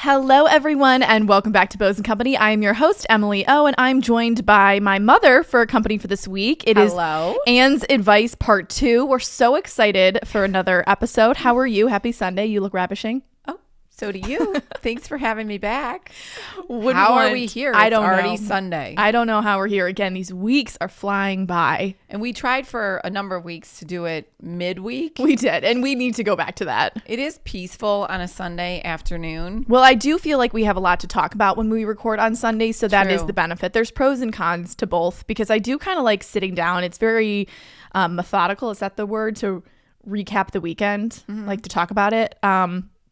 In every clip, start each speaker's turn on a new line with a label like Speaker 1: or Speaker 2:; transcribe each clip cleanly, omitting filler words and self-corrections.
Speaker 1: Hello, everyone, and welcome back to Bows & Company. I am your host, Emily O, and I'm joined by my mother for company for this week. It
Speaker 2: Hello.
Speaker 1: is Anne's Advice Part 2. We're so excited for another episode. How are you? Happy Sunday. You look ravishing.
Speaker 2: Oh, so do you. Thanks for having me back.
Speaker 1: How
Speaker 2: are we here?
Speaker 1: I don't
Speaker 2: know. It's already
Speaker 1: know.
Speaker 2: Sunday.
Speaker 1: I don't know how we're here again. These weeks are flying by.
Speaker 2: And we tried for a number of weeks to do it midweek.
Speaker 1: We did, and we need to go back to that.
Speaker 2: It is peaceful on a Sunday afternoon.
Speaker 1: Well, I do feel like we have a lot to talk about when we record on Sundays, so that is
Speaker 2: True.
Speaker 1: the benefit. There's pros and cons to both because I do kind of like sitting down. It's very methodical. Is that the word? To recap the weekend, like to talk about it.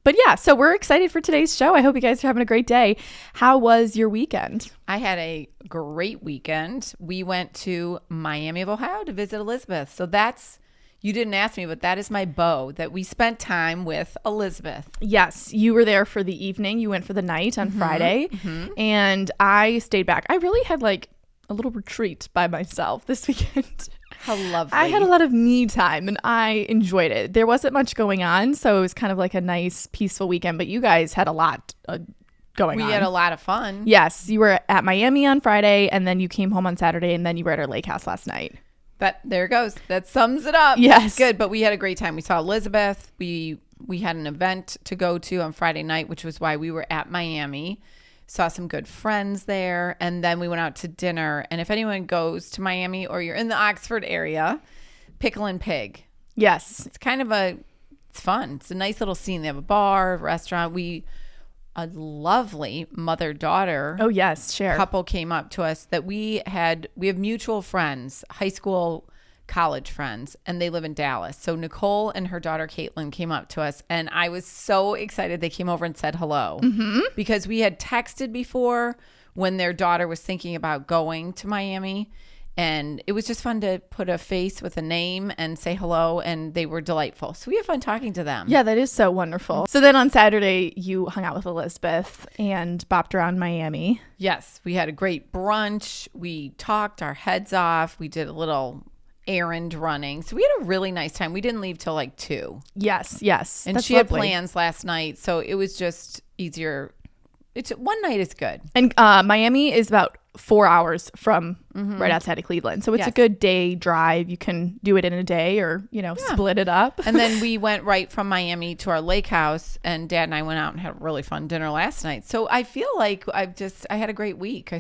Speaker 1: But yeah, so we're excited for today's show. I hope you guys are having a great day. How was your weekend?
Speaker 2: I had a great weekend. We went to Miami of Ohio to visit Elizabeth. So that's, you didn't ask me, but that is my beau, that we spent time with Elizabeth.
Speaker 1: Yes, you were there for the evening. You went for the night on Friday, and I stayed back. I really had like a little retreat by myself this weekend.
Speaker 2: How lovely.
Speaker 1: I had a lot of me time and I enjoyed it. There wasn't much going on, so it was kind of like a nice, peaceful weekend. But you guys had a lot going on.
Speaker 2: We had a lot of fun.
Speaker 1: Yes, you were at Miami on Friday, and then you came home on Saturday, and then you were at our lake house last night.
Speaker 2: There it goes. That sums it up.
Speaker 1: Yes.
Speaker 2: That's good. But we had a great time. We saw Elizabeth. We had an event to go to on Friday night, which was why we were at Miami. Saw some good friends there. And then we went out to dinner. And if anyone goes to Miami or you're in the Oxford area, Pickle and Pig.
Speaker 1: Yes.
Speaker 2: It's kind of it's fun. It's a nice little scene. They have a bar, a restaurant. A lovely mother-daughter
Speaker 1: Oh, yes. Share.
Speaker 2: couple came up to us that we have mutual friends, high school, college friends, and they live in Dallas. So Nicole and her daughter Caitlin came up to us, and I was so excited they came over and said hello because we had texted before when their daughter was thinking about going to Miami, and it was just fun to put a face with a name and say hello, and they were delightful. So we had fun talking to them.
Speaker 1: Yeah, that is so wonderful. So then on Saturday, you hung out with Elizabeth and bopped around Miami.
Speaker 2: Yes, we had a great brunch. We talked our heads off. We did a little errand running. So we had a really nice time. We didn't leave till like 2.
Speaker 1: Yes.
Speaker 2: And
Speaker 1: That's
Speaker 2: she
Speaker 1: lovely.
Speaker 2: had plans last night, so it was just easier. One night is good.
Speaker 1: And Miami is about 4 hours from right outside of Cleveland. So it's a
Speaker 2: Yes.
Speaker 1: good day drive. You can do it in a day or, split it up.
Speaker 2: And then we went right from Miami to our lake house, and Dad and I went out and had a really fun dinner last night. So I feel like I had a great week.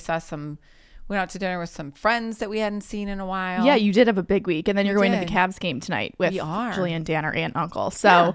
Speaker 2: Went out to dinner with some friends that we hadn't seen in a while.
Speaker 1: Yeah, you did have a big week. And then you're going to the
Speaker 2: did.
Speaker 1: Cavs game tonight with
Speaker 2: We are.
Speaker 1: Julian, Dan, our aunt and uncle. So
Speaker 2: Yeah.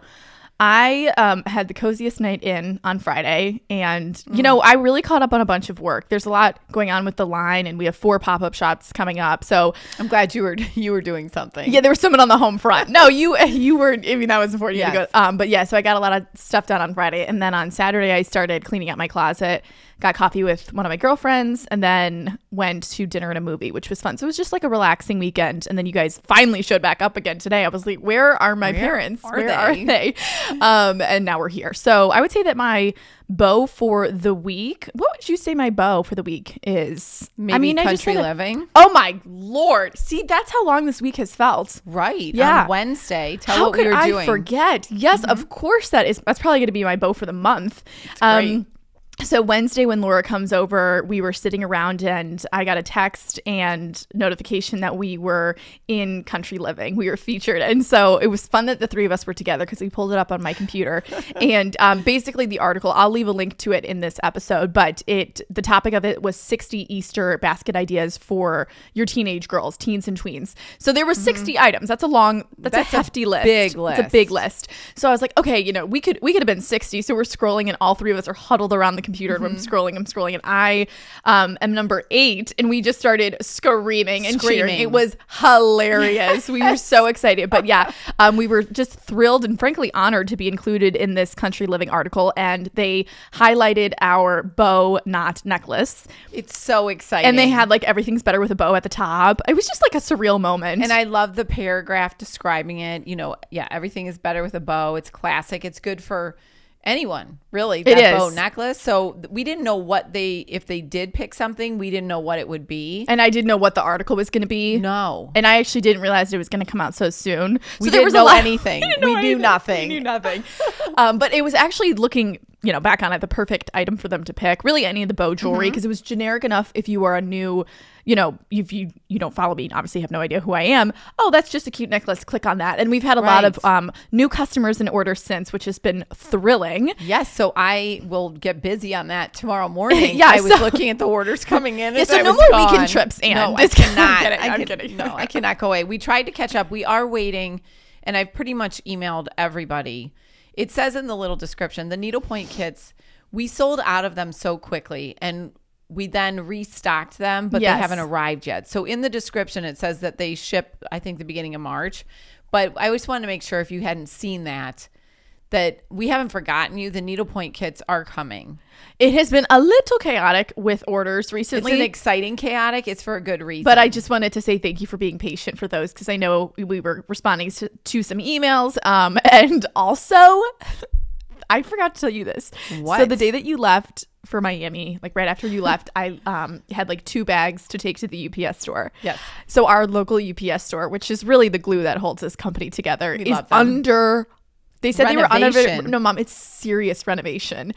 Speaker 1: I had the coziest night in on Friday. And, I really caught up on a bunch of work. There's a lot going on with the line, and we have 4 pop-up shops coming up. So
Speaker 2: I'm glad you were doing something.
Speaker 1: yeah, there was someone on the home front. No, you were, that was important
Speaker 2: Yes.
Speaker 1: to go. But yeah, so I got a lot of stuff done on Friday. And then on Saturday, I started cleaning out my closet, got coffee with one of my girlfriends, and then went to dinner and a movie, which was fun. So it was just like a relaxing weekend. And then you guys finally showed back up again today. I was like, where are my parents? Where are they? And now we're here. So I would say that my bow for the week, what would you say my bow for the week is?
Speaker 2: Maybe
Speaker 1: I just
Speaker 2: country
Speaker 1: said it.
Speaker 2: living.
Speaker 1: Oh my Lord. See, that's how long this week has felt.
Speaker 2: Right.
Speaker 1: Yeah.
Speaker 2: On Wednesday. Tell
Speaker 1: How
Speaker 2: what we
Speaker 1: could
Speaker 2: were
Speaker 1: I
Speaker 2: doing.
Speaker 1: forget? Yes, of course that's probably going to be my bow for the month.
Speaker 2: Great.
Speaker 1: So Wednesday when Laura comes over, we were sitting around and I got a text and notification that we were in Country Living. We were featured. And so it was fun that the 3 of us were together because we pulled it up on my computer. And basically the article, I'll leave a link to it in this episode, but the topic of it was 60 Easter basket ideas for your teenage girls, teens and tweens. So there were 60 items. That's a hefty list.
Speaker 2: big list.
Speaker 1: It's a big list. So I was like, okay, we could have been 60. So we're scrolling and all 3 of us are huddled around the computer and I'm scrolling and I am number 8 and we just started screaming and cheering. It was hilarious. We were so excited. But yeah, we were just thrilled and frankly honored to be included in this Country Living article, and they highlighted our bow knot necklace.
Speaker 2: It's so exciting.
Speaker 1: And they had like everything's better with a bow at the top. It was just like a surreal moment.
Speaker 2: And I love the paragraph describing it. Everything is better with a bow. It's classic. It's good for anyone, really. That bow necklace. So we didn't know if they did pick something, we didn't know what it would be.
Speaker 1: And I didn't know what the article was going to be.
Speaker 2: No.
Speaker 1: And I actually didn't realize it was going to come out so soon.
Speaker 2: We didn't know anything. We knew nothing.
Speaker 1: We knew nothing. But it was actually looking back on it, the perfect item for them to pick. Really any of the bow jewelry, because it was generic enough if you are a new, if you don't follow me, obviously have no idea who I am. Oh, that's just a cute necklace. Click on that. And we've had a lot of new customers in orders since, which has been thrilling.
Speaker 2: Yes. So I will get busy on that tomorrow morning. I was looking at the orders coming in.
Speaker 1: So no more weekend trips, Anne.
Speaker 2: No, I cannot.
Speaker 1: I'm kidding.
Speaker 2: No, I cannot go away. We tried to catch up. We are waiting, and I've pretty much emailed everybody. It says in the little description, the needlepoint kits, we sold out of them so quickly, and we then restocked them, but they haven't arrived yet. So in the description, it says that they ship, I think, the beginning of March. But I just wanted to make sure if you hadn't seen that we haven't forgotten you. The needlepoint kits are coming.
Speaker 1: It has been a little chaotic with orders recently.
Speaker 2: It's an exciting chaotic. It's for a good reason.
Speaker 1: But I just wanted to say thank you for being patient for those, because I know we were responding to some emails. And also, I forgot to tell you this.
Speaker 2: What?
Speaker 1: So the day that you left for Miami, like right after you left, I had like 2 bags to take to the UPS store.
Speaker 2: Yes.
Speaker 1: So our local UPS store, which is really the glue that holds this company together, is under... They said
Speaker 2: renovation.
Speaker 1: They were under... No, Mom, it's serious renovation.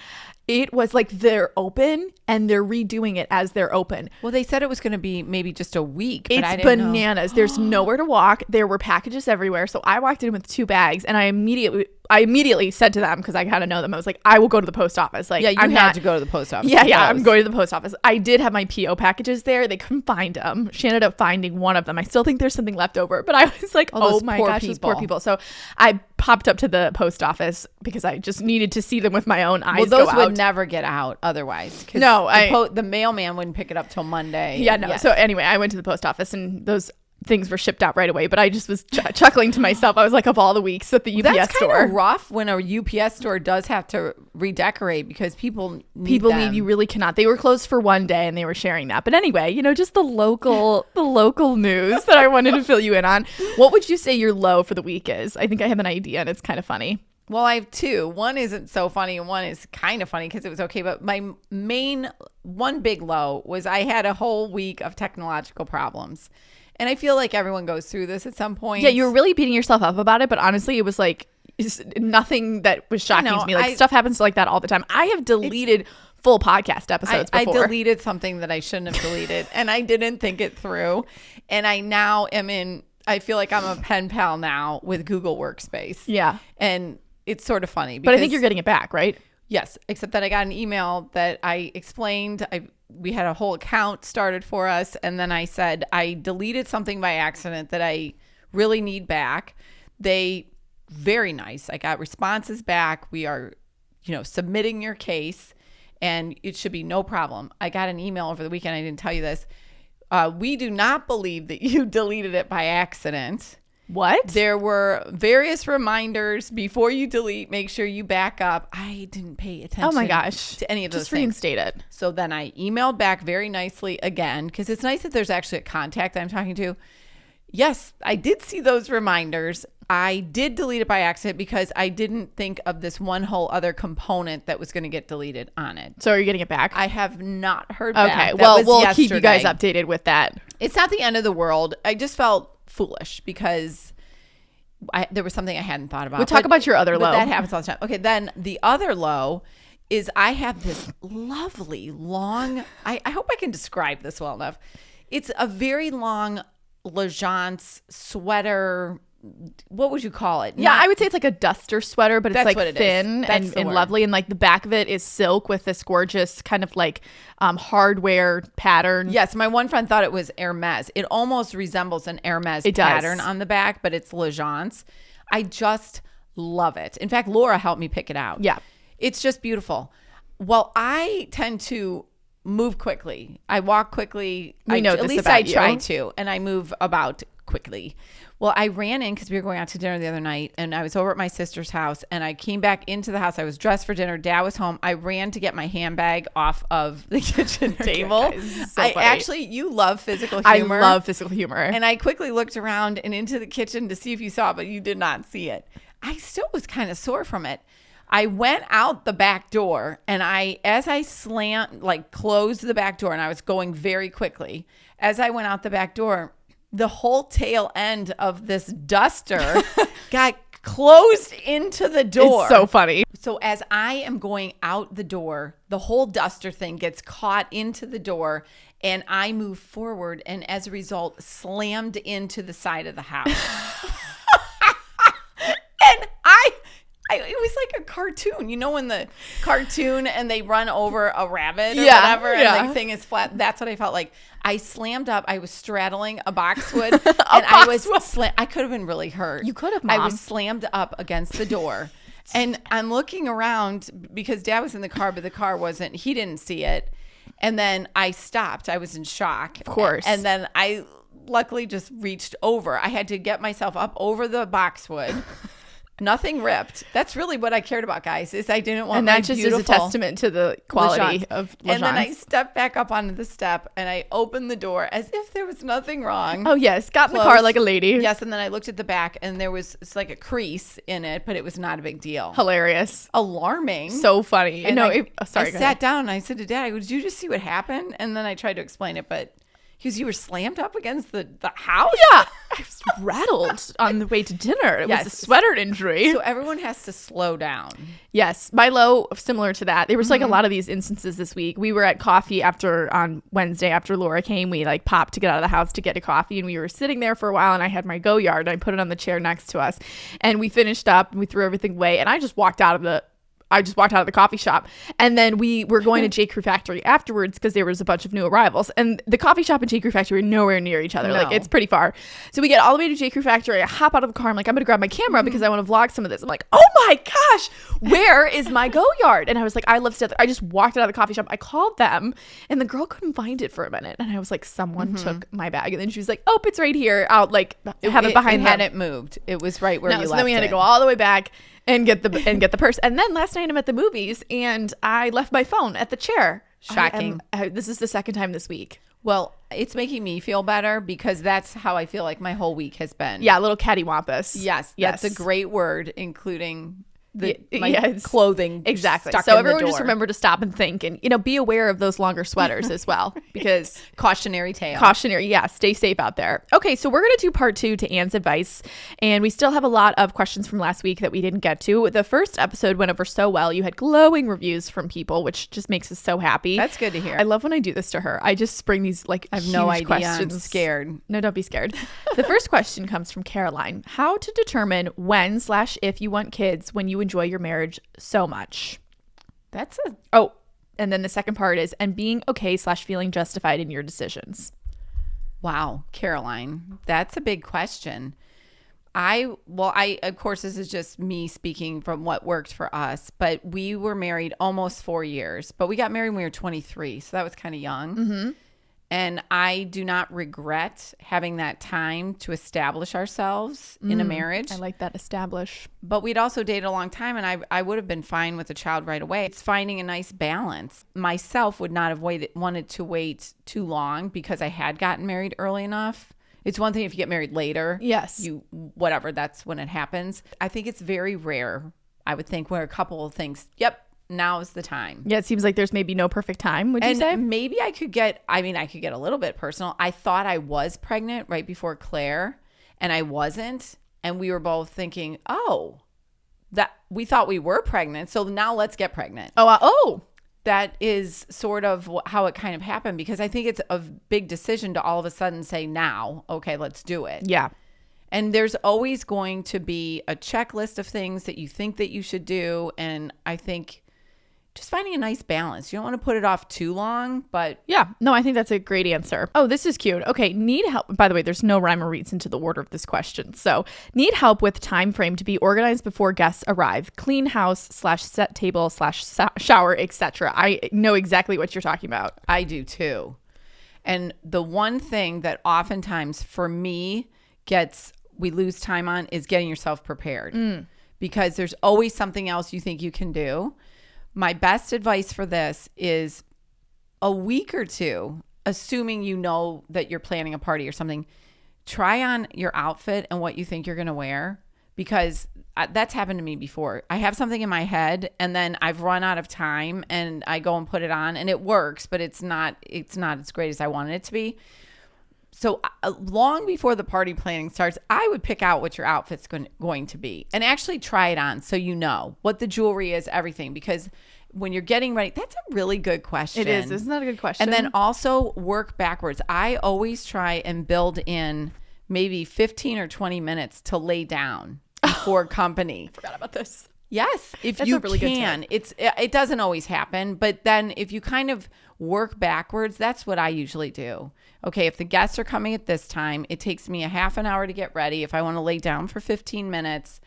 Speaker 1: It was like they're open and they're redoing it as they're open.
Speaker 2: Well, they said it was going to be maybe just a week. But
Speaker 1: It's bananas. There's nowhere to walk. There were packages everywhere. So I walked in with 2 bags, and I immediately said to them, because I kind of know them, I was like, I will go to the post office. Like,
Speaker 2: you had to go to the post office.
Speaker 1: Yeah, I'm going to the post office. I did have my PO packages there. They couldn't find them. She ended up finding one of them. I still think there's something left over, but I was like, oh my gosh, those poor people. So I popped up to the post office because I just needed to see them with my own eyes.
Speaker 2: Well, those would never get out otherwise.
Speaker 1: No,
Speaker 2: the mailman wouldn't pick it up till Monday.
Speaker 1: Yeah, no. Yes. So anyway, I went to the post office, and those things were shipped out right away, but I just was chuckling to myself. I was like, of all the weeks at the UPS store.
Speaker 2: That's kind of rough when a UPS store does have to redecorate, because people need
Speaker 1: you really cannot. They were closed for one day, and they were sharing that. But anyway, just the local news that I wanted to fill you in on. What would you say your low for the week is? I think I have an idea, and it's kind of funny.
Speaker 2: Well, I have 2. One isn't so funny, and one is kind of funny because it was okay. But my main one big low was I had a whole week of technological problems. And I feel like everyone goes through this at some point.
Speaker 1: Yeah, you were really beating yourself up about it, but honestly, it was like nothing that was shocking to me. Like, stuff happens like that all the time. I have deleted full podcast episodes before.
Speaker 2: I deleted something that I shouldn't have deleted, and I didn't think it through. And I now I feel like I'm a pen pal now with Google Workspace.
Speaker 1: Yeah.
Speaker 2: And it's sort of funny.
Speaker 1: But I think you're getting it back, right?
Speaker 2: Yes, except that I got an email that I explained. We had a whole account started for us, and then I said I deleted something by accident that I really need back. They very nice. I got responses back. We are, submitting your case, and it should be no problem. I got an email over the weekend. I didn't tell you this. We do not believe that you deleted it by accident.
Speaker 1: What?
Speaker 2: There were various reminders before you delete. Make sure you back up. I didn't pay attention.
Speaker 1: Oh my gosh.
Speaker 2: To any of those
Speaker 1: Just reinstate it.
Speaker 2: So then I emailed back very nicely again, because it's nice that there's actually a contact that I'm talking to. Yes, I did see those reminders. I did delete it by accident because I didn't think of this one whole other component that was going to get deleted on it.
Speaker 1: So are you getting it back?
Speaker 2: I have not heard back.
Speaker 1: Okay, well, we'll keep you guys updated with that.
Speaker 2: It's not the end of the world. I just felt foolish because there was something I hadn't thought about.
Speaker 1: We'll talk about your other low.
Speaker 2: That happens all the time. Okay, then the other low is I have this lovely long, I hope I can describe this well enough. It's a very long Legence sweater. What would you call it?
Speaker 1: Yeah, I would say it's like a duster sweater, but it's like thin and
Speaker 2: word.
Speaker 1: Lovely. And like the back of it is silk with this gorgeous kind of like hardware pattern.
Speaker 2: Yes, my one friend thought it was Hermes. It almost resembles an Hermes pattern on the back, but it's Legence. I just love it. In fact, Laura helped me pick it out.
Speaker 1: Yeah.
Speaker 2: It's just beautiful. Well, I tend to move quickly. I walk quickly.
Speaker 1: At least I
Speaker 2: try to, and I move about quickly. Well, I ran in because we were going out to dinner the other night, and I was over at my sister's house, and I came back into the house. I was dressed for dinner. Dad was home. I ran to get my handbag off of the kitchen table. You love physical humor.
Speaker 1: I love physical humor.
Speaker 2: And I quickly looked around and into the kitchen to see if you saw it, but you did not see it. I still was kind of sore from it. I went out the back door, and as I closed the back door, and I was going very quickly, as I went out the back door, the whole tail end of this duster got closed into the door.
Speaker 1: It's so funny.
Speaker 2: So as I am going out the door, the whole duster thing gets caught into the door, and I move forward, and as a result, slammed into the side of the house. And it was like a cartoon. You know, in the cartoon and they run over a rabbit or whatever, and the thing is flat. That's what I felt like. I slammed up. I was straddling a boxwood, and I could have been really hurt.
Speaker 1: You could have, Mom.
Speaker 2: I was slammed up against the door. And I'm looking around because Dad was in the car, but the car wasn't. He didn't see it. And then I stopped. I was in shock.
Speaker 1: Of course.
Speaker 2: And then I luckily just reached over. I had to get myself up over the boxwood. Nothing ripped. That's really what I cared about, guys, is I didn't want
Speaker 1: and
Speaker 2: my
Speaker 1: that just
Speaker 2: beautiful
Speaker 1: is a testament to the quality of Legends.
Speaker 2: And then I stepped back up onto the step and I opened the door as if there was nothing wrong.
Speaker 1: Oh, yes. Got in the car like a lady.
Speaker 2: Yes. And then I looked at the back and there was it's like a crease in it, but it was not a big deal.
Speaker 1: Hilarious.
Speaker 2: Alarming.
Speaker 1: So funny.
Speaker 2: And
Speaker 1: I
Speaker 2: sat down and I said to Dad, I go, did you just see what happened? And then I tried to explain it, but because you were slammed up against the house?
Speaker 1: Yeah. I was rattled on the way to dinner. It was a sweater injury.
Speaker 2: So everyone has to slow down.
Speaker 1: Yes. My low, similar to that. There was like a lot of these instances this week. We were at coffee on Wednesday after Laura came. We like popped to get out of the house to get a coffee, and we were sitting there for a while, and I had my Go Yard and I put it on the chair next to us, and we finished up and we threw everything away, and I just walked out of the coffee shop, and then we were going to J. Crew Factory afterwards because there was a bunch of new arrivals, and the coffee shop and J. Crew Factory are nowhere near each other.
Speaker 2: No.
Speaker 1: Like, it's pretty far. So we get all the way to J. Crew Factory. I hop out of the car. I'm like, I'm going to grab my camera because I want to vlog some of this. I'm like, oh my gosh, where is my Go Yard? And I was like, I just walked out of the coffee shop. I called them, and the girl couldn't find it for a minute. And I was like, someone took my bag. And then she was like, oh, it's right here. I'll like have it behind
Speaker 2: it
Speaker 1: them.
Speaker 2: hadn't moved. It was right where you left it.
Speaker 1: So then we had to go all the way back and get the purse. And then last night I'm at the movies and I left my phone at the chair.
Speaker 2: Shocking.
Speaker 1: This is the second time this week.
Speaker 2: Well, it's making me feel better because that's how I feel like my whole week has been.
Speaker 1: Yeah, a little cattywampus.
Speaker 2: Yes, that's a great word, including my
Speaker 1: yes.
Speaker 2: clothing.
Speaker 1: Exactly.
Speaker 2: Stuck
Speaker 1: So
Speaker 2: in
Speaker 1: everyone
Speaker 2: the door.
Speaker 1: just remember to stop and think and, be aware of those longer sweaters as well, because
Speaker 2: cautionary tale.
Speaker 1: Yeah, stay safe out there. Okay, so we're going to do part 2 to Anne's advice, and we still have a lot of questions from last week that we didn't get to. The first episode went over so well. You had glowing reviews from people, which just makes us so happy.
Speaker 2: That's good to hear.
Speaker 1: I love when I do this to her. I just spring these I have
Speaker 2: no idea.
Speaker 1: questions.
Speaker 2: I'm scared.
Speaker 1: No, don't be scared. The first question comes from Caroline. How to determine when/if you want kids when you enjoy your marriage so much? And then the second part is, and being okay/feeling justified in your decisions.
Speaker 2: Wow, Caroline, that's a big question. I of course, this is just me speaking from what worked for us, but we were married almost 4 years, but we got married when we were 23. So that was kind of young. Mm-hmm. And I do not regret having that time to establish ourselves in a marriage.
Speaker 1: I like that, establish.
Speaker 2: But we'd also dated a long time, and I would have been fine with a child right away. It's finding a nice balance. Myself would not have wanted to wait too long because I had gotten married early enough. It's one thing if you get married later.
Speaker 1: Yes.
Speaker 2: That's when it happens. I think it's very rare, I would think, where a couple of things, yep, now's the time.
Speaker 1: Yeah, it seems like there's maybe no perfect time, would you say?
Speaker 2: Maybe I could get a little bit personal. I thought I was pregnant right before Claire, and I wasn't. And we were both thinking, that we thought we were pregnant, so now let's get pregnant. That is sort of how it kind of happened, because I think it's a big decision to all of a sudden say now, okay, let's do it.
Speaker 1: Yeah.
Speaker 2: And there's always going to be a checklist of things that you think that you should do. And I think just finding a nice balance. You don't want to put it off too long, but
Speaker 1: yeah, no, I think that's a great answer. Oh, this is cute. Okay, need help. By the way, there's no rhyme or reason to the order of this question. So, need help with time frame to be organized before guests arrive. Clean house/set table/shower, etc. I know exactly what you're talking about.
Speaker 2: I do too. And the one thing that oftentimes for me we lose time on is getting yourself prepared, because there's always something else you think you can do. My best advice for this is a week or two, assuming you know that you're planning a party or something, try on your outfit and what you think you're going to wear, because that's happened to me before. I have something in my head and then I've run out of time and I go and put it on and it works, but it's not as great as I wanted it to be. So long before the party planning starts, I would pick out what your outfit's going to be and actually try it on so you know what the jewelry is, everything. Because when you're getting ready, that's a really good question.
Speaker 1: It is. Isn't that a good question?
Speaker 2: And then also work backwards. I always try and build in maybe 15 or 20 minutes to lay down before company.
Speaker 1: Forgot about this.
Speaker 2: Yes, if
Speaker 1: That's
Speaker 2: you
Speaker 1: a really
Speaker 2: can.
Speaker 1: good tip.
Speaker 2: It doesn't always happen, but then if you kind of work backwards, that's what I usually do. Okay, if the guests are coming at this time, it takes me a half an hour to get ready. If I want to lay down for 15 minutes,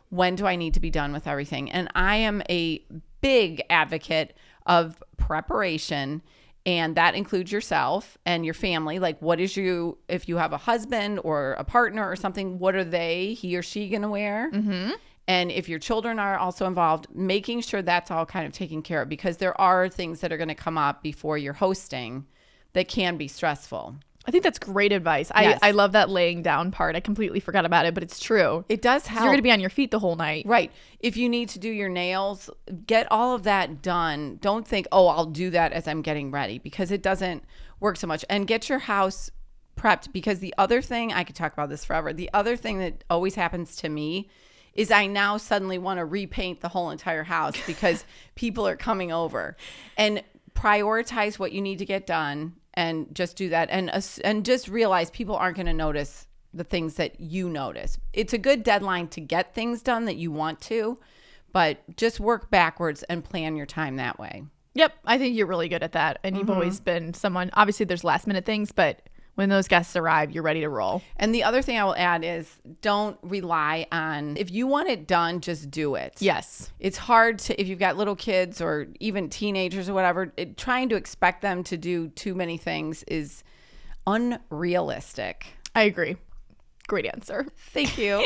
Speaker 2: when do I need to be done with everything? And I am a big advocate of preparation, and that includes yourself and your family. Like, if you have a husband or a partner or something, what are he or she going to wear? Mm-hmm. And if your children are also involved, making sure that's all kind of taken care of, because there are things that are going to come up before you're hosting that can be stressful.
Speaker 1: I think that's great advice.
Speaker 2: Yes.
Speaker 1: I love that laying down part. I completely forgot about it, but it's true.
Speaker 2: It does help.
Speaker 1: You're going to be on your feet the whole night.
Speaker 2: Right. If you need to do your nails, get all of that done. Don't think, oh, I'll do that as I'm getting ready, because it doesn't work so much. And get your house prepped, because the other thing, I could talk about this forever. The other thing that always happens to me is I now suddenly want to repaint the whole entire house because people are coming over. And prioritize what you need to get done and just do that. And just realize people aren't going to notice the things that you notice. It's a good deadline to get things done that you want to, but just work backwards and plan your time that way.
Speaker 1: Yep. I think you're really good at that. And you've always been someone, obviously there's last minute things, but when those guests arrive, you're ready to roll.
Speaker 2: And the other thing I will add is don't rely on, if you want it done, just do it.
Speaker 1: Yes.
Speaker 2: It's hard to, if you've got little kids or even teenagers or whatever, trying to expect them to do too many things is unrealistic.
Speaker 1: I agree. Great answer.
Speaker 2: Thank you.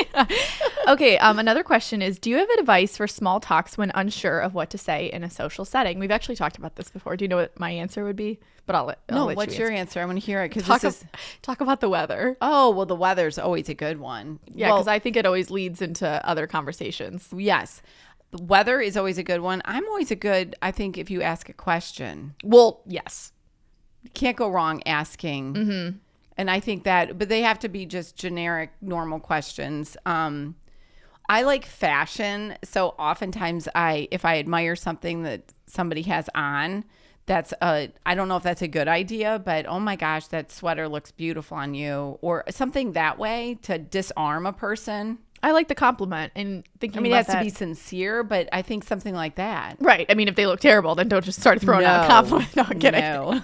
Speaker 1: Okay. Another question is, do you have advice for small talks when unsure of what to say in a social setting? We've actually talked about this before. Do you know what my answer would be? But I'll let
Speaker 2: what's
Speaker 1: you
Speaker 2: your answer? I want to hear it, because
Speaker 1: talk about the weather.
Speaker 2: Oh, well, the weather's always a good one.
Speaker 1: Yeah, because I think it always leads into other conversations.
Speaker 2: Yes. The weather is always a good one. I'm always I think if you ask a question.
Speaker 1: Well, yes.
Speaker 2: You can't go wrong asking. Mm-hmm. And I think but they have to be just generic, normal questions. I like fashion. So oftentimes if I admire something that somebody has on, I don't know if that's a good idea, but oh my gosh, that sweater looks beautiful on you, or something that way to disarm a person.
Speaker 1: I like the compliment and thinking
Speaker 2: it has to be sincere, but I think something like that.
Speaker 1: Right. I mean, if they look terrible, then don't just start throwing out a compliment. No, I'm kidding.
Speaker 2: No.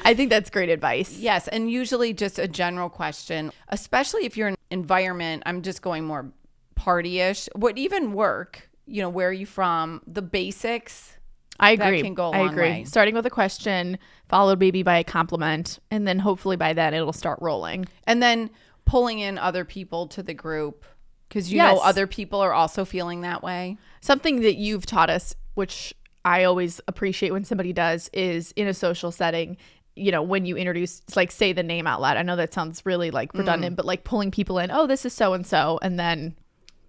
Speaker 1: I think that's great advice.
Speaker 2: Yes. And usually just a general question, especially if you're in an environment, I'm just going more party-ish, would even work, where are you from? The basics.
Speaker 1: I agree.
Speaker 2: That can go a long way.
Speaker 1: Starting with a question, followed maybe by a compliment, and then hopefully by then it'll start rolling.
Speaker 2: And then pulling in other people to the group, because know other people are also feeling that way.
Speaker 1: Something that you've taught us, which I always appreciate when somebody does, is in a social setting, when you introduce, like, say the name out loud. I know that sounds really like redundant, but like pulling people in, oh, this is so-and-so, and then...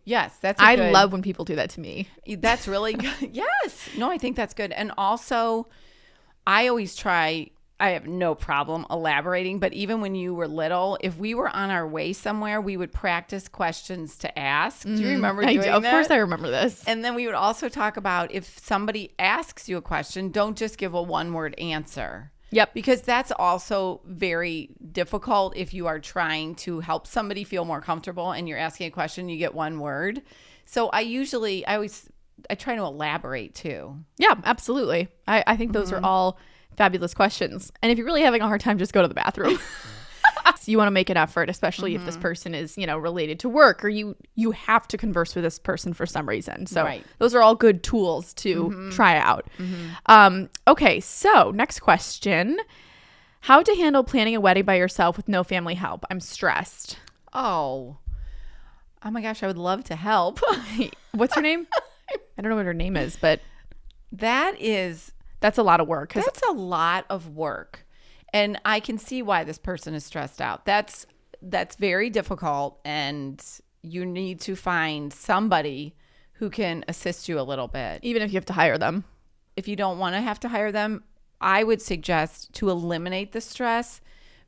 Speaker 2: Yes,
Speaker 1: I love when people do that to me.
Speaker 2: That's really good. Yes. No, I think that's good. And also, I always try, I have no problem elaborating, but even when you were little, if we were on our way somewhere, we would practice questions to ask. Do you remember doing that?
Speaker 1: Of course I remember this.
Speaker 2: And then we would also talk about, if somebody asks you a question, don't just give a one-word answer.
Speaker 1: Yep.
Speaker 2: Because that's also very difficult if you are trying to help somebody feel more comfortable and you're asking a question, you get one word. So I try to elaborate too.
Speaker 1: Yeah, absolutely. I think those are all fabulous questions. And if you're really having a hard time, just go to the bathroom. So you want to make an effort, especially if this person is, related to work, or you have to converse with this person for some reason. So those are all good tools to try out. Okay, so next question. How to handle planning a wedding by yourself with no family help? I'm stressed.
Speaker 2: Oh my gosh, I would love to help.
Speaker 1: What's her name? I don't know what her name is, but
Speaker 2: that's
Speaker 1: a lot of work.
Speaker 2: That's a lot of work. And I can see why this person is stressed out. That's very difficult, and you need to find somebody who can assist you a little bit.
Speaker 1: Even if you have to hire them.
Speaker 2: If you don't want to have to hire them, I would suggest, to eliminate the stress,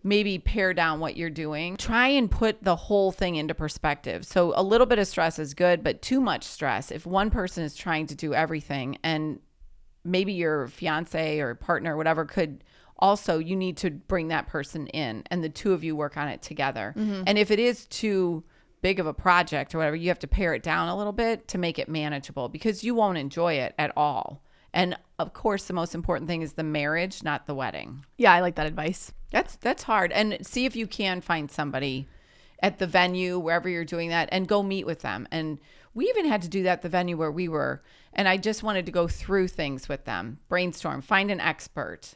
Speaker 2: maybe pare down what you're doing. Try and put the whole thing into perspective. So a little bit of stress is good, but too much stress, if one person is trying to do everything, and maybe your fiance or partner or whatever could also, you need to bring that person in and the two of you work on it together. And if it is too big of a project or whatever, you have to pare it down a little bit to make it manageable, because you won't enjoy it at all. And of course, the most important thing is the marriage, not the wedding.
Speaker 1: Yeah, I like that advice.
Speaker 2: That's hard. And see if you can find somebody at the venue, wherever you're doing that, and go meet with them. And we even had to do that at the venue where we were. And I just wanted to go through things with them, brainstorm, find an expert,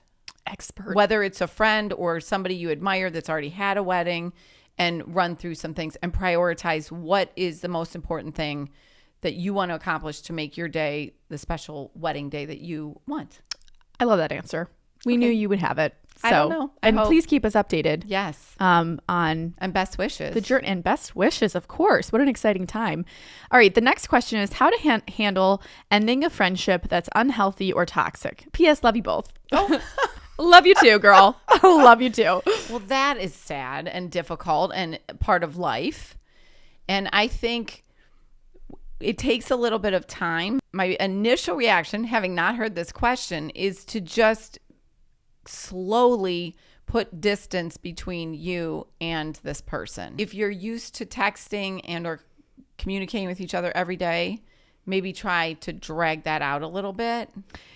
Speaker 2: whether it's a friend or somebody you admire that's already had a wedding, and run through some things and prioritize what is the most important thing that you want to accomplish to make your day the special wedding day that you want.
Speaker 1: I love that answer. We knew you would have it. So,
Speaker 2: I don't know.
Speaker 1: And please keep us updated.
Speaker 2: Yes.
Speaker 1: On
Speaker 2: and best wishes.
Speaker 1: The journey and best wishes, of course. What an exciting time. All right. The next question is how to handle ending a friendship that's unhealthy or toxic. P.S. Love you both. Oh. Love you too, girl. Love you too.
Speaker 2: Well, that is sad and difficult and part of life. And I think it takes a little bit of time. My initial reaction, having not heard this question, is to just slowly put distance between you and this person. If you're used to texting and or communicating with each other every day, maybe try to drag that out a little bit.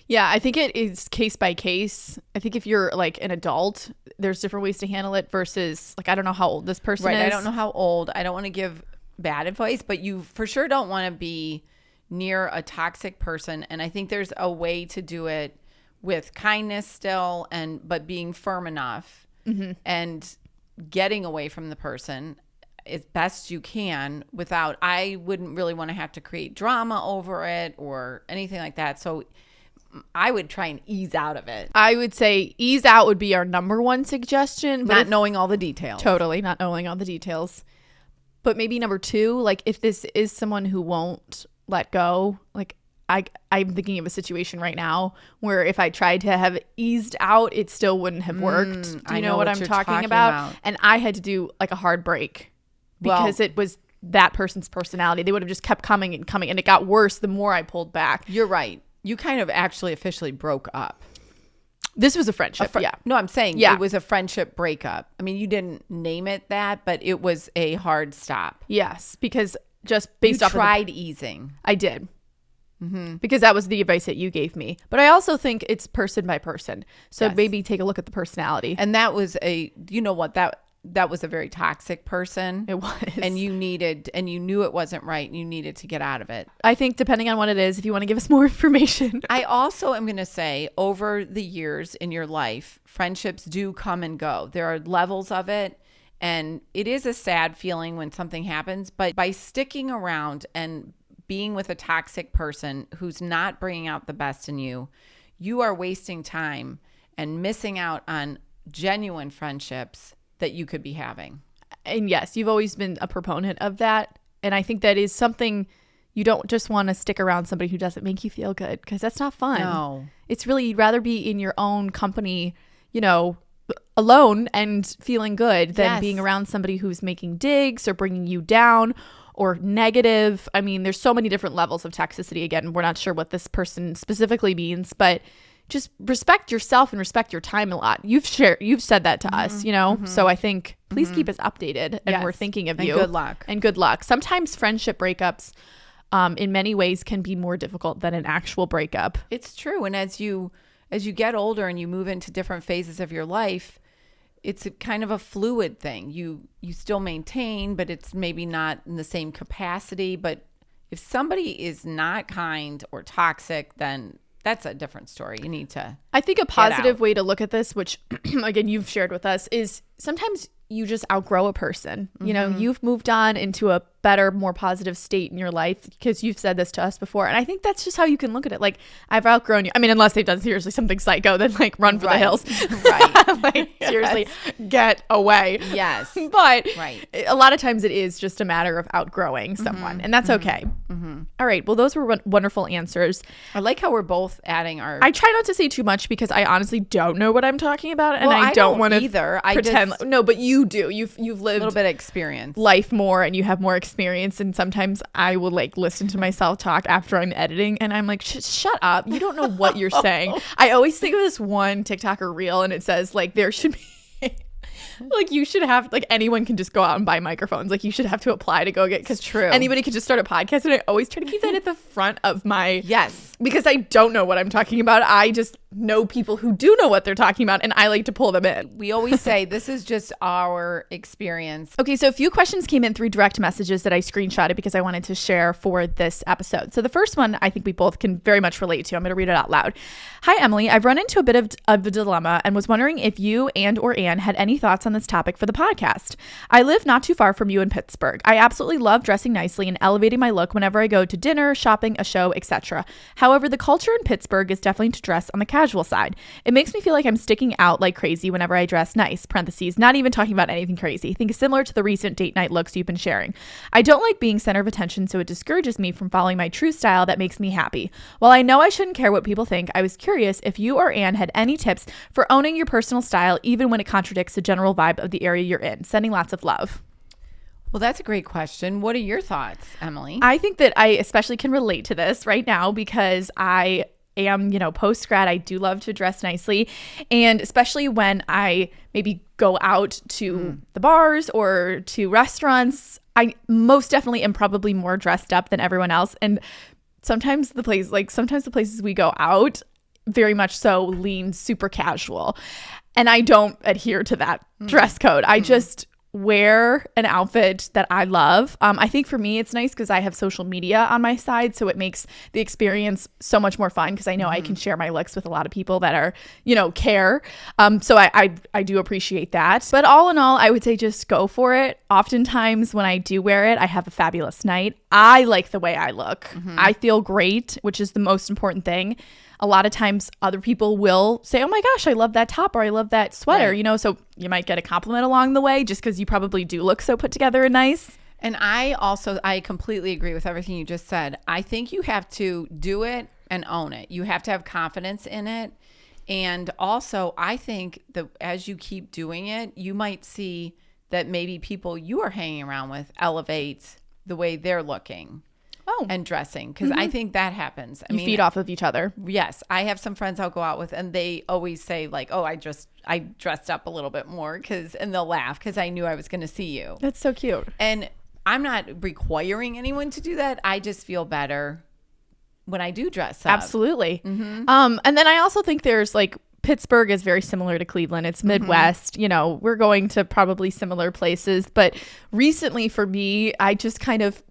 Speaker 1: Yeah, I think it is case by case. I think if you're like an adult, there's different ways to handle it versus like, I don't know how old this person is.
Speaker 2: I don't know how old. I don't want to give bad advice, but you for sure don't want to be near a toxic person. And I think there's a way to do it with kindness still, but being firm enough and getting away from the person as best you can without, I wouldn't really want to have to create drama over it or anything like that. So I would try and ease out of it.
Speaker 1: I would say ease out would be our number one suggestion.
Speaker 2: Not knowing all the details.
Speaker 1: Totally, not knowing all the details. But maybe number two, like if this is someone who won't let go, like I'm thinking of a situation right now where if I tried to have eased out, it still wouldn't have worked. Do you know what I'm talking about? And I had to do like a hard break because it was that person's personality. They would have just kept coming and coming, and it got worse the more I pulled back.
Speaker 2: You're right. You kind of actually officially broke up.
Speaker 1: This was a friendship. Yeah.
Speaker 2: No, I'm saying it was a friendship breakup. I mean, you didn't name it that, but it was a hard stop.
Speaker 1: Yes, because just based off
Speaker 2: tried easing.
Speaker 1: I did. Because that was the advice that you gave me. But I also think it's person by person. So maybe take a look at the personality.
Speaker 2: And that was that was a very toxic person.
Speaker 1: It was.
Speaker 2: And you knew it wasn't right, and you needed to get out of it.
Speaker 1: I think depending on what it is, if you want to give us more information.
Speaker 2: I also am going to say over the years in your life, friendships do come and go. There are levels of it. And it is a sad feeling when something happens. But by sticking around and being with a toxic person who's not bringing out the best in you, you are wasting time and missing out on genuine friendships that you could be having.
Speaker 1: And yes, you've always been a proponent of that. And I think that is something you don't just want to stick around somebody who doesn't make you feel good, because that's not fun.
Speaker 2: No.
Speaker 1: It's really, you'd rather be in your own company, alone and feeling good than being around somebody who's making digs or bringing you down or negative. I mean, there's so many different levels of toxicity. Again, we're not sure what this person specifically means, but just respect yourself and respect your time a lot. You've said that to us, So I think please keep us updated, and we're thinking of you.
Speaker 2: And good luck.
Speaker 1: Sometimes friendship breakups, in many ways, can be more difficult than an actual breakup.
Speaker 2: It's true. And as you get older and you move into different phases of your life, it's a kind of a fluid thing. You still maintain, but it's maybe not in the same capacity. But if somebody is not kind or toxic, then that's a different story. You need to
Speaker 1: I think a positive way to look at this, which again, you've shared with us, is sometimes you just outgrow a person. You've moved on into a better, more positive state in your life, because you've said this to us before. And I think that's just how you can look at it. Like, I've outgrown you. I mean, unless they've done seriously something psycho, then like run for the hills.
Speaker 2: Right.
Speaker 1: Like, seriously, get away.
Speaker 2: Yes.
Speaker 1: But
Speaker 2: right.
Speaker 1: a lot of times it is just a matter of outgrowing someone, and that's okay. All right. Well, those were wonderful answers.
Speaker 2: I like how we're both adding our.
Speaker 1: I try not to say too much because I honestly don't know what I'm talking about, and I don't want to
Speaker 2: either.
Speaker 1: pretend. No, but you do. You've lived
Speaker 2: a little bit of experience,
Speaker 1: life more, and you have more experience. And sometimes I will like listen to myself talk after I'm editing, and I'm like, shut up! You don't know what you're saying. I always think of this one TikToker reel, and it says like there should be. Like you should have like anyone can just go out and buy microphones. Like you should have to apply to go get, because
Speaker 2: true.
Speaker 1: Anybody could just start a podcast, and I always try to keep that at the front of my
Speaker 2: yes,
Speaker 1: because I don't know what I'm talking about. I just know people who do know what they're talking about, and I like to pull them in.
Speaker 2: We always say this is just our experience.
Speaker 1: Okay, so a few questions came in through direct messages that I screenshotted because I wanted to share for this episode. So the first one I think we both can very much relate to. I'm going to read it out loud. Hi, Emily. I've run into a bit of a dilemma and was wondering if you and or Anne had any thoughts on this topic for the podcast. I live not too far from you in Pittsburgh. I absolutely love dressing nicely and elevating my look whenever I go to dinner, shopping, a show, etc. However, the culture in Pittsburgh is definitely to dress on the casual side. It makes me feel like I'm sticking out like crazy whenever I dress nice, parentheses, not even talking about anything crazy. I think similar to the recent date night looks you've been sharing. I don't like being center of attention, so it discourages me from following my true style that makes me happy. While I know I shouldn't care what people think, I was curious if you or Anne had any tips for owning your personal style even when it contradicts the general vibe of the area you're in. Sending lots of love.
Speaker 2: Well, that's a great question. What are your thoughts, Emily?
Speaker 1: I think that I especially can relate to this right now because I am, post grad. I do love to dress nicely. And especially when I maybe go out to the bars or to restaurants, I most definitely am probably more dressed up than everyone else. And sometimes the places we go out very much so lean super casual. And I don't adhere to that dress code. I just wear an outfit that I love. I think for me, it's nice because I have social media on my side. So it makes the experience so much more fun because I know I can share my looks with a lot of people that are, care. So I do appreciate that. But all in all, I would say just go for it. Oftentimes when I do wear it, I have a fabulous night. I like the way I look. I feel great, which is the most important thing. A lot of times other people will say, oh my gosh, I love that top or I love that sweater, so you might get a compliment along the way just because you probably do look so put together and nice.
Speaker 2: And I completely agree with everything you just said. I think you have to do it and own it. You have to have confidence in it. And also, I think that as you keep doing it, you might see that maybe people you are hanging around with elevate the way they're looking. And dressing, because I think that happens. I mean,
Speaker 1: feed off of each other.
Speaker 2: Yes. I have some friends I'll go out with and they always say like, oh, I dressed up a little bit more and they'll laugh because I knew I was going to see you.
Speaker 1: That's so cute.
Speaker 2: And I'm not requiring anyone to do that. I just feel better when I do dress up.
Speaker 1: Absolutely. And then I also think there's like, Pittsburgh is very similar to Cleveland. It's Midwest. We're going to probably similar places. But recently for me, I just kind of,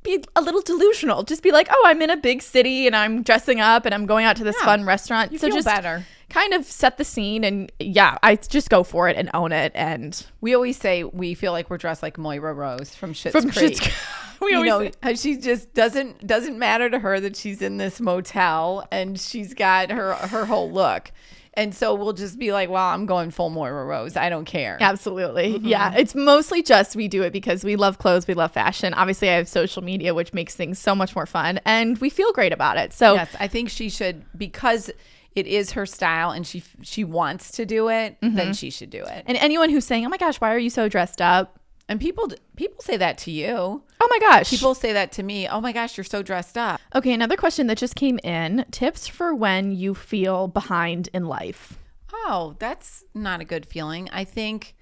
Speaker 1: be a little delusional. Just be like, oh, I'm in a big city and I'm dressing up and I'm going out to this fun restaurant.
Speaker 2: You
Speaker 1: so
Speaker 2: feel
Speaker 1: just
Speaker 2: better.
Speaker 1: Kind of set the scene and I just go for it and own it. And
Speaker 2: we always say we feel like we're dressed like Moira Rose from Schitt's Creek.
Speaker 1: We always
Speaker 2: say. She just doesn't matter to her that she's in this motel and she's got her whole look. And so we'll just be like, well, I'm going full Moira Rose. I don't care.
Speaker 1: Absolutely. Yeah. It's mostly just we do it because we love clothes. We love fashion. Obviously, I have social media, which makes things so much more fun. And we feel great about it. So
Speaker 2: yes, I think she should, because it is her style and she wants to do it, then she should do it.
Speaker 1: And anyone who's saying, oh my gosh, why are you so dressed up?
Speaker 2: And people say that to you.
Speaker 1: Oh my gosh.
Speaker 2: People say that to me. Oh my gosh, you're so dressed up.
Speaker 1: Okay, another question that just came in. Tips for when you feel behind in life.
Speaker 2: Oh, that's not a good feeling. I think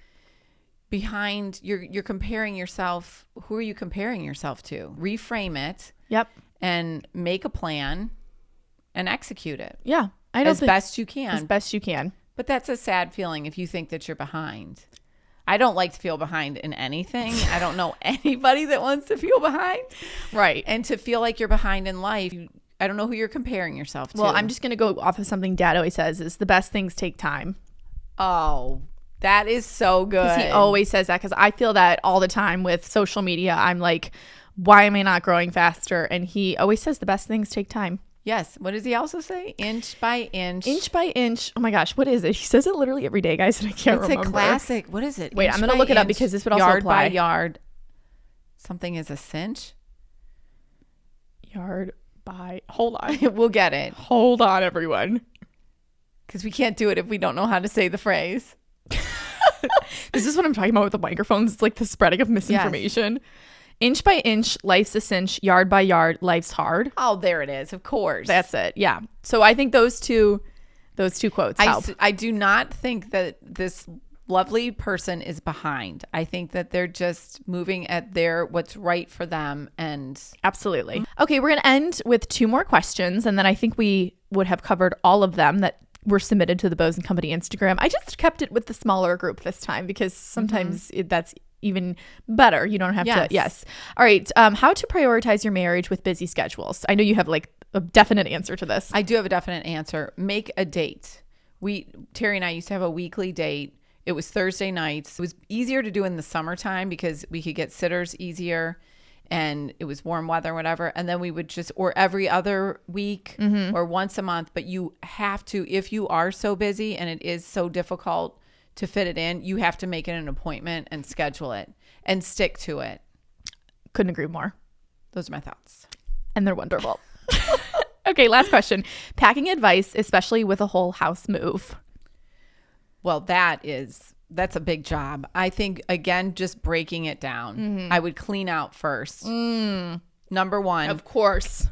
Speaker 2: behind, you're comparing yourself. Who are you comparing yourself to? Reframe it.
Speaker 1: Yep.
Speaker 2: And make a plan and execute it.
Speaker 1: Yeah.
Speaker 2: As best you can.
Speaker 1: As best you can.
Speaker 2: But that's a sad feeling if you think that you're behind. I don't like to feel behind in anything. I don't know anybody that wants to feel behind.
Speaker 1: Right.
Speaker 2: And to feel like you're behind in life, I don't know who you're comparing yourself to.
Speaker 1: Well, I'm just going to go off of something Dad always says is the best things take time.
Speaker 2: Oh, That is so good.
Speaker 1: Because he always says that, because I feel that all the time with social media. I'm like, why am I not growing faster? And he always says the best things take time.
Speaker 2: Yes. What does he also say? Inch by inch.
Speaker 1: Inch by inch. Oh my gosh, what is it? He says it literally every day, guys, and I can't remember.
Speaker 2: It's a classic. What is it?
Speaker 1: Wait,
Speaker 2: Inch
Speaker 1: I'm going to
Speaker 2: by
Speaker 1: look it up
Speaker 2: inch,
Speaker 1: because this would also
Speaker 2: yard
Speaker 1: apply.
Speaker 2: by yard. Something is a cinch.
Speaker 1: Yard by. Hold on.
Speaker 2: We'll get it.
Speaker 1: Hold on, everyone.
Speaker 2: Because we can't do it if we don't know how to say the phrase.
Speaker 1: This is what I'm talking about with the microphones. It's like the spreading of misinformation. Yes. Inch by inch, life's a cinch. Yard by yard, life's hard.
Speaker 2: Oh, there it is. Of course.
Speaker 1: That's it. Yeah. So I think those two quotes help.
Speaker 2: I do not think that this lovely person is behind. I think that they're just moving at what's right for them. And
Speaker 1: absolutely. Okay, we're going to end with 2 more questions, and then I think we would have covered all of them that were submitted to the Bose & Company Instagram. I just kept it with the smaller group this time because sometimes that's even better. You don't have to. Yes. All right. How to prioritize your marriage with busy schedules. I know you have like a definite answer to this.
Speaker 2: I do have a definite answer. Make a date. Terry and I used to have a weekly date. It was Thursday nights. It was easier to do in the summertime because we could get sitters easier and it was warm weather, whatever. And then we would or every other week or once a month. But you have to, if you are so busy and it is so difficult to fit it in, you have to make it an appointment and schedule it and stick to it.
Speaker 1: Couldn't agree more.
Speaker 2: Those are my thoughts.
Speaker 1: And they're wonderful. Okay, last question. Packing advice, especially with a whole house move.
Speaker 2: Well, that's a big job. I think, again, just breaking it down. I would clean out first. Number 1.
Speaker 1: Of course.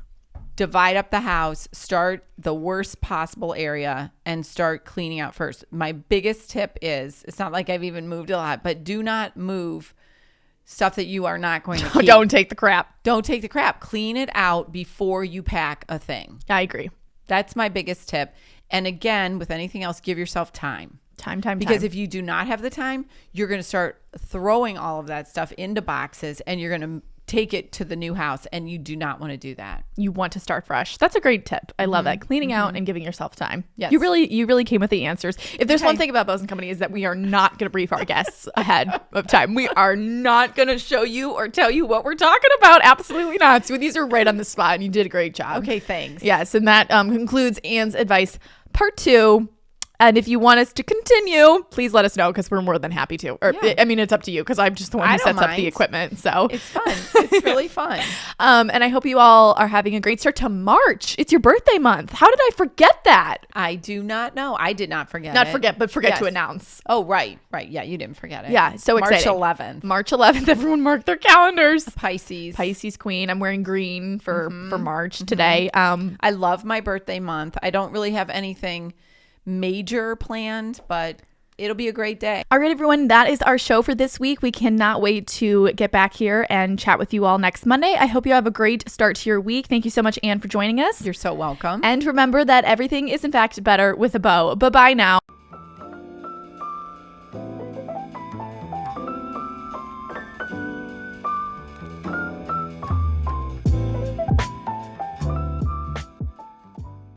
Speaker 2: Divide up the house, start the worst possible area and start cleaning out first. My biggest tip is, it's not like I've even moved a lot, but do not move stuff that you are not going to keep.
Speaker 1: Don't take the crap.
Speaker 2: Don't take the crap. Clean it out before you pack a thing.
Speaker 1: I agree.
Speaker 2: That's my biggest tip. And again, with anything else, give yourself time.
Speaker 1: Time.
Speaker 2: Because if you do not have the time, you're going to start throwing all of that stuff into boxes and you're going to take it to the new house, and you do not want to do that.
Speaker 1: You want to start fresh. That's a great tip. I love that. Cleaning out and giving yourself time.
Speaker 2: Yes.
Speaker 1: You really came with the answers. If there's one thing about Bose & Company is that we are not going to brief our guests ahead of time. We are not going to show you or tell you what we're talking about. Absolutely not. So these are right on the spot, and you did a great job.
Speaker 2: Okay, thanks.
Speaker 1: Yes, and that concludes Anne's advice part 2. And if you want us to continue, please let us know because we're more than happy to. Or I mean, it's up to you because I'm just the one who sets up the equipment. So
Speaker 2: it's fun. It's really fun.
Speaker 1: And I hope you all are having a great start to March. It's your birthday month. How did I forget that?
Speaker 2: I do not know. I did not forget.
Speaker 1: Forget to announce.
Speaker 2: Oh, right. Yeah, you didn't forget it.
Speaker 1: Yeah, so exciting.
Speaker 2: March
Speaker 1: 11th. Everyone mark their calendars.
Speaker 2: Pisces
Speaker 1: queen. I'm wearing green for March today.
Speaker 2: I love my birthday month. I don't really have anything major planned, but it'll be a great day.
Speaker 1: All right, everyone, that is our show for this week. We cannot wait to get back here and chat with you all next Monday. I hope you have a great start to your week. Thank you so much, Anne, for joining us.
Speaker 2: You're so welcome.
Speaker 1: And remember that everything is in fact better with a bow. Bye-bye now.